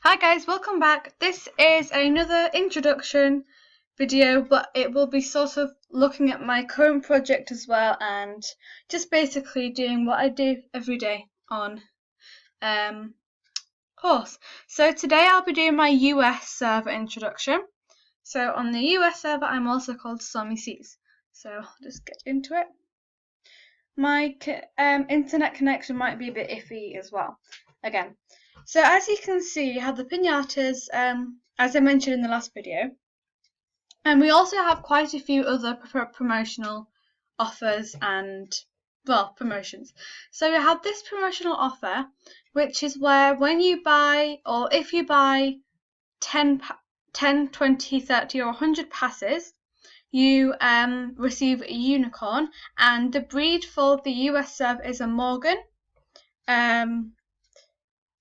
Hi guys, welcome back. This is another introduction video, but it will be sort of looking at my current project as well and just basically doing what I do every day on Howrse. So today I'll be doing my US server introduction. So on the US server I'm also called sooooo. So I'll just get into it. My internet connection might be a bit iffy as well, again. So as you can see, you have the pinatas, as I mentioned in the last video, and we also have quite a few other promotional offers and, well, promotions. So we have this promotional offer, which is where when you buy, or if you buy 10, 20, 30 or 100 passes, you receive a unicorn, and the breed for the US server is a Morgan.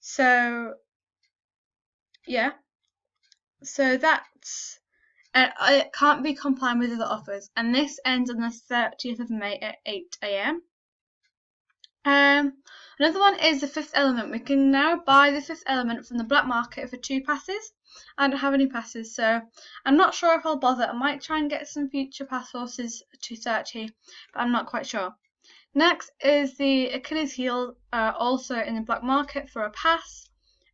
So yeah, so that's it can't be combined with other offers, and this ends on the 30th of May at 8 AM. Another one is the fifth element. We can now buy the fifth element from the black market for 2 passes. I don't have any passes, so I'm not sure if I'll bother. I might try and get some future pass horses to 30, but I'm not quite sure. Next is the Achilles heel, also in the black market for a pass.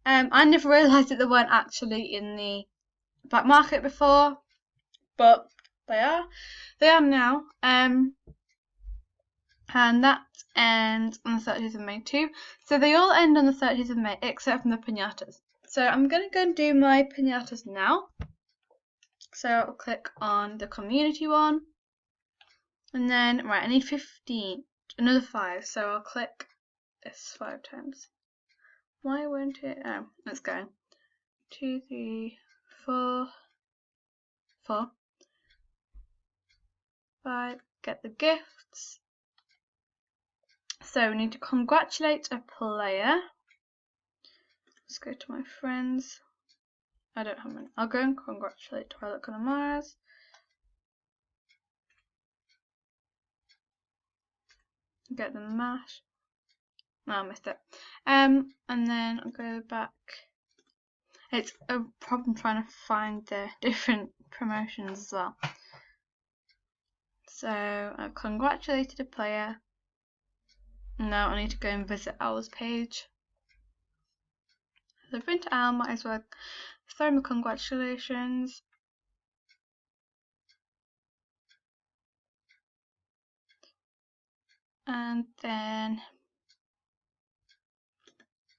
I never realised that they weren't actually in the black market before, but they are. They are now. And that ends on the 30th of May too. So they all end on the 30th of May except from the pinatas. So I'm going to go and do my pinatas now. So I'll click on the community one. And then, right, I need 15. Another 5. So I'll click this 5 times. Why won't it? Oh, let's go. 2, 3, 4, 4, 5. Get the gifts. So we need to congratulate a player. Let's go to my friends. I don't have many. I'll go and congratulate Twilight Colour Mars. Get the mash. No, I missed it. And then I'll go back. It's a problem trying to find the different promotions as well. So I've congratulated a player. Now I need to go and visit Owl's page. So I've been to Owl, might as well throw my congratulations. And then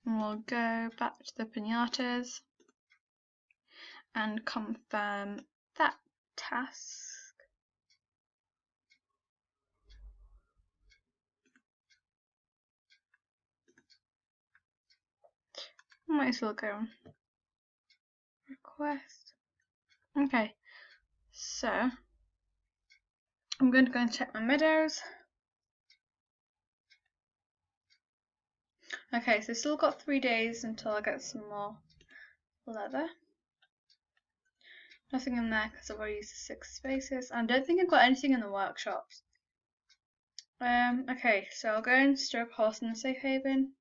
we'll go back to the pinatas and confirm that task. Might as well go request. Okay, so I'm going to go and check my meadows. Okay, so still got 3 days until I get some more leather. Nothing in there because I've already used the 6 spaces. I don't think I've got anything in the workshops. Okay, so I'll go and stroke horse in the safe haven.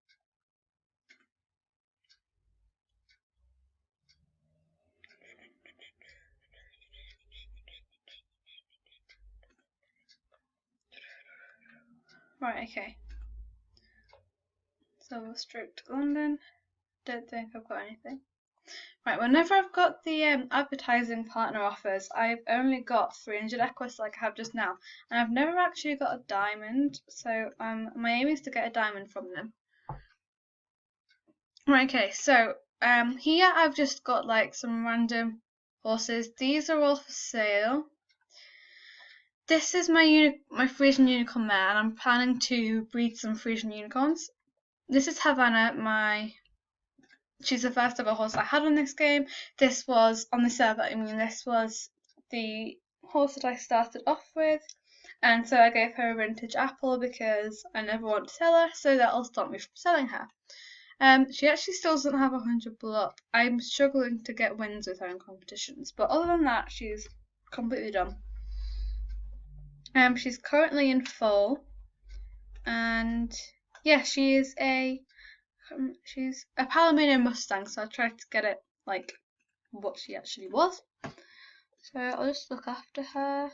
Right, okay. So we'll stroke to London. Don't think I've got anything. Right, whenever I've got the advertising partner offers, I've only got 300 equus like I have just now, and I've never actually got a diamond, so my aim is to get a diamond from them. Right, okay, so here I've just got like some random horses. These are all for sale. This is my Frisian unicorn mare, and I'm planning to breed some Frisian unicorns. This is Havana, she's the first ever horse I had on this game. This was on the server. This was the horse that I started off with, and so I gave her a vintage apple because I never want to sell her, so that'll stop me from selling her. She actually still doesn't have 100 bull up. I'm struggling to get wins with her in competitions, but other than that, she's completely done. She's currently in foal, and yeah, she is a she's a Palomino Mustang, so I tried to get it like what she actually was. So I'll just look after her.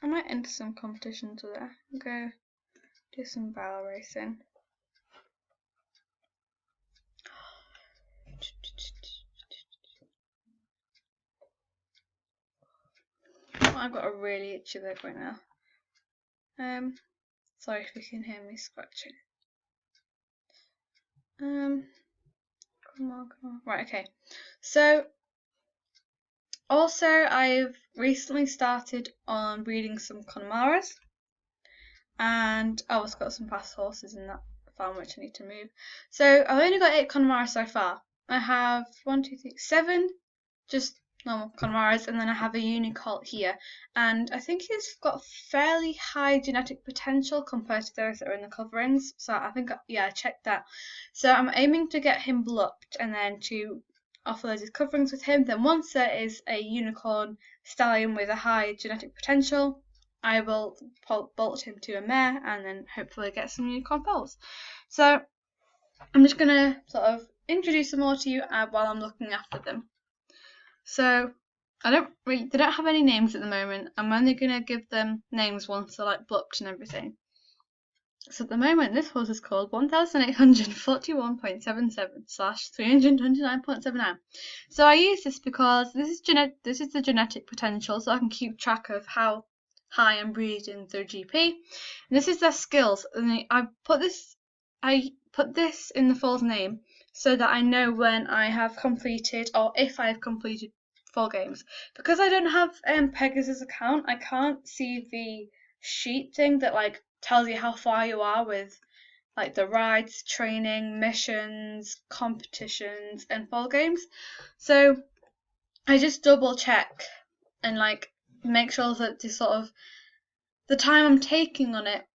I might enter some competitions with her. I'll go do some barrel racing. Oh, I've got a really itchy leg right now. Sorry if you can hear me scratching. Come on. Right, okay. So, also I've recently started on breeding some Connemara's, and I've also got some past horses in that farm which I need to move. So I've only got 8 Connemara's so far. I have 1, 2, 3, 7 just normal Connemara's, and then I have a Unicolt here, and I think he's got fairly high genetic potential compared to those that are in the coverings, so I think, yeah, I checked that. So I'm aiming to get him blocked and then to offload his coverings with him. Then once there is a unicorn stallion with a high genetic potential, I will bolt him to a mare and then hopefully get some unicorn foals. So I'm just going to sort of introduce them all to you while I'm looking after them. So they don't have any names at the moment. I'm only going to give them names once they're like blocked and everything. So at the moment this horse is called 1841.77/329.79. So I use this because this is the genetic potential, so I can keep track of how high I'm breeding through GP. And this is their skills. And I put this in the foal's name so that I know when I have completed, or if I have completed, 4 games. Because I don't have Pegasus account, I can't see the sheet thing that like tells you how far you are with like the rides, training, missions, competitions, and fall games. So I just double check and like make sure that the time I'm taking on it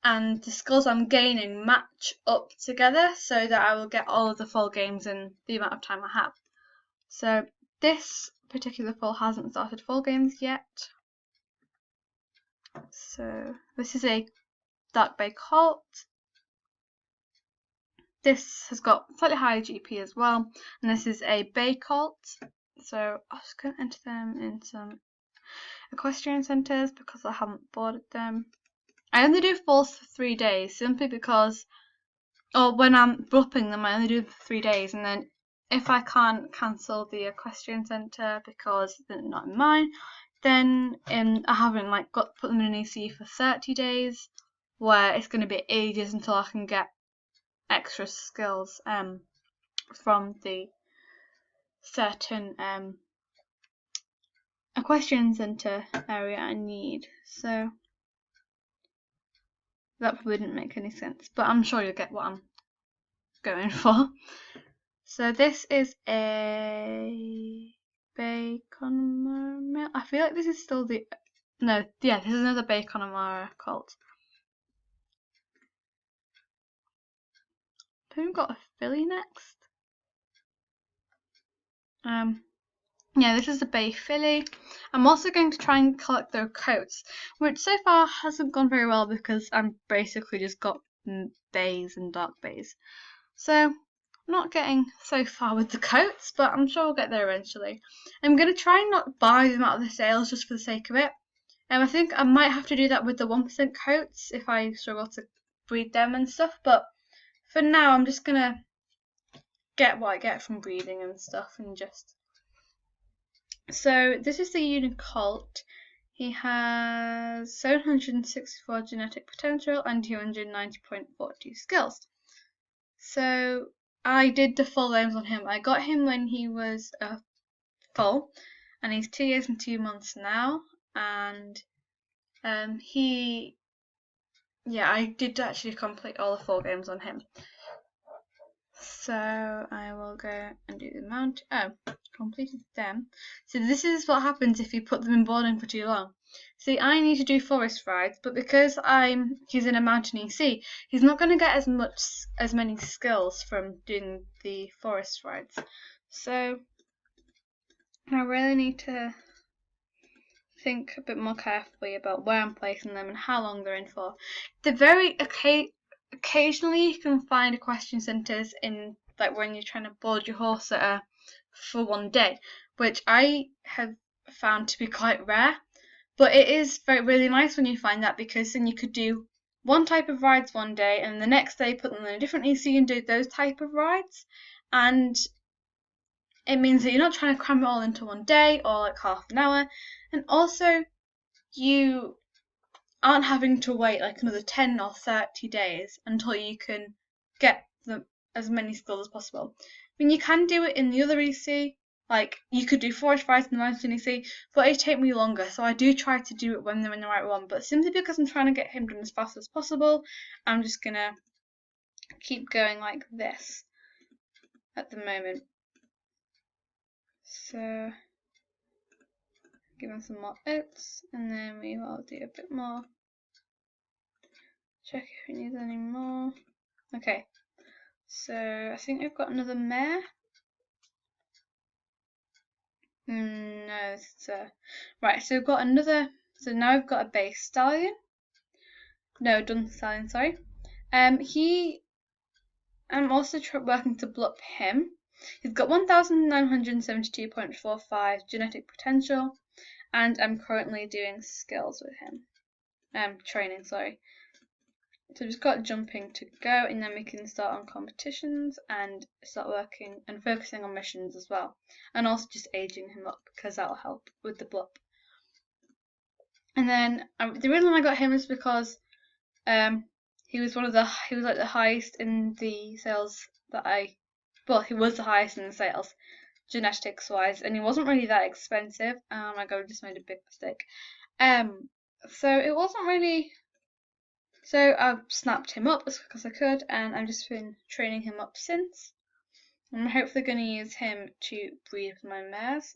and the skills I'm gaining match up together, so that I will get all of the full games in the amount of time I have. So this particular foal hasn't started full games yet. So this is a dark bay colt. This has got slightly higher GP as well, and this is a bay colt. So I'm just going to enter them in some equestrian centres because I haven't boarded them. I only do foals for 3 days simply because, or when I'm dropping them, I only do them for 3 days, and then if I can't cancel the equestrian centre because they're not in mine, then I haven't like put them in an EC for 30 days, where it's going to be ages until I can get extra skills from the certain equestrian centre area I need. So that probably didn't make any sense, but I'm sure you'll get what I'm going for. So this is a bay Connemara. I feel like this is still this is another bay Connemara colt. I think we've got a filly next. Yeah, this is a bay filly. I'm also going to try and collect their coats, which so far hasn't gone very well because I'm basically just got bays and dark bays. So not getting so far with the coats, but I'm sure we'll get there eventually. I'm going to try and not buy them out of the sales just for the sake of it. I think I might have to do that with the 1% coats if I struggle to breed them and stuff, but for now I'm just going to get what I get from breeding and stuff and just... So this is the Unicolt. He has 764 genetic potential and 290.42 skills. So I did the full names on him. I got him when he was a foal, and he's 2 years and 2 months now. And I did actually complete all the 4 games on him. So I will go and do the mount. Oh, completed them. So this is what happens if you put them in boarding for too long. See, I need to do forest rides, but because he's in a mountain EC, he's not going to get as many skills from doing the forest rides. So I really need to think a bit more carefully about where I'm placing them and how long they're in for. They're very occasionally you can find equestrian centres in like when you're trying to board your horse for one day, which I have found to be quite rare. But it is really nice when you find that, because then you could do one type of rides one day and the next day put them in a different EC and do those type of rides, and it means that you're not trying to cram it all into one day or like half an hour, and also you aren't having to wait like another 10 or 30 days until you can get as many skills as possible. I mean, you can do it in the other EC, like you could do forest rides in the mountain EC, but it take me longer, so I do try to do it when they're in the right one. But simply because I'm trying to get him done as fast as possible, I'm just gonna keep going like this at the moment. So give him some more oats, and then we will do a bit more. Check if he needs any more. Okay, so I think we've got another mare. No, right. So we've got another. So now we've got a base stallion. No, dun stallion. Sorry. I'm also working to blup him. He's got 1,972.45 genetic potential, and I'm currently doing skills with him. Training. Sorry. So we've just got jumping to go, and then we can start on competitions and start working and focusing on missions as well, and also just aging him up because that'll help with the blup. And then the reason I got him is because he was like the highest in the sales that he was the highest in the sales genetics wise, and he wasn't really that expensive. Oh my god, I just made a big mistake. So it wasn't really. So I snapped him up as quick as I could, and I've just been training him up since. I'm hopefully going to use him to breed with my mares.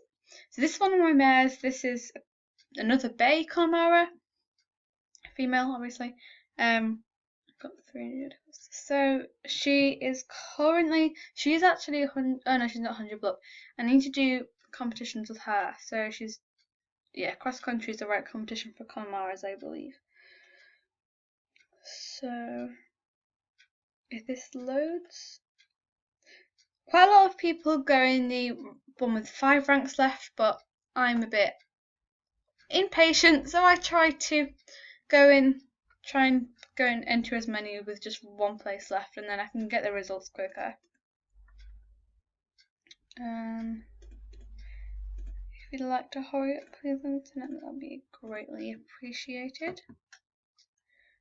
So this is one of my mares. This is another bay Connemara, female, obviously. I've got 300. So she is actually 100. Oh no, she's not 100 blup. I need to do competitions with her. So cross country is the right competition for Connemaras, I believe. So if this loads, quite a lot of people go in the one with 5 ranks left, but I'm a bit impatient, so I try to try and go and enter as many with just 1 place left, and then I can get the results quicker. If you'd like to hurry up, please, internet, that'll be greatly appreciated.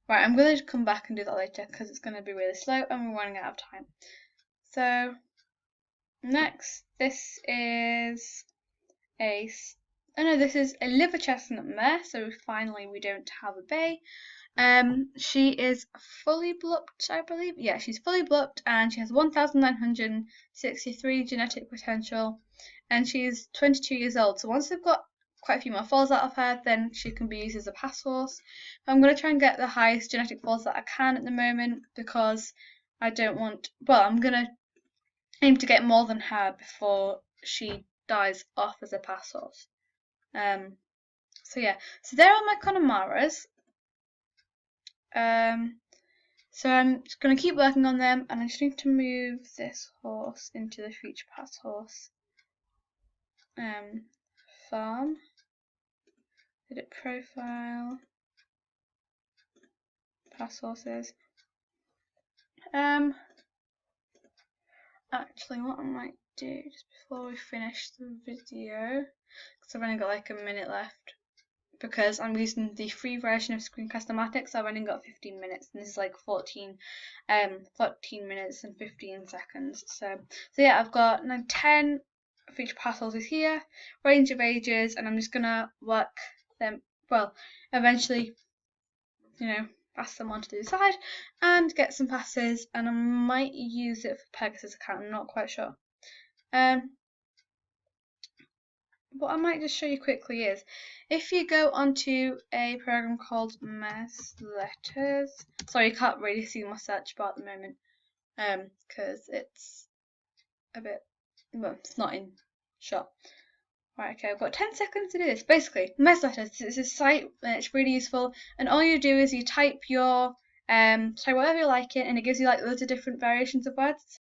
Right, I'm going to come back and do that later because it's going to be really slow and we're running out of time. So next, this is this is a liver chestnut mare. So finally, we don't have a bay. She is fully blupped, I believe. Yeah, she's fully blupped, and she has 1,963 genetic potential, and she's 22 years old. So once we've got quite a few more foals out of her, then she can be used as a pass horse. I'm going to try and get the highest genetic foals that I can at the moment, because I don't want. Well, I'm going to aim to get more than her before she dies off as a pass horse. So yeah, so there are my Connemaras. So I'm just going to keep working on them, and I just need to move this horse into the future pass horse farm. Edit profile, pass horses. Actually, what I might do just before we finish the video, because I've only got like a minute left, because I'm using the free version of Screencast-O-Matic, so I've only got 15 minutes, and this is like 14 minutes and 15 seconds. So yeah, I've got now 10 feature pass horses here, range of ages, and I'm just gonna work them. Well, eventually, pass them onto the side and get some passes, and I might use it for Pegasus account. I'm not quite sure. What I might just show you quickly is, if you go onto a program called Messletters, sorry, you can't really see my search bar at the moment, because it's a bit, well, it's not in shot. Right, okay, I've got 10 seconds to do this. Basically, Messletters, it's a site and it's really useful, and all you do is you type your type whatever you like in, and it gives you like loads of different variations of words.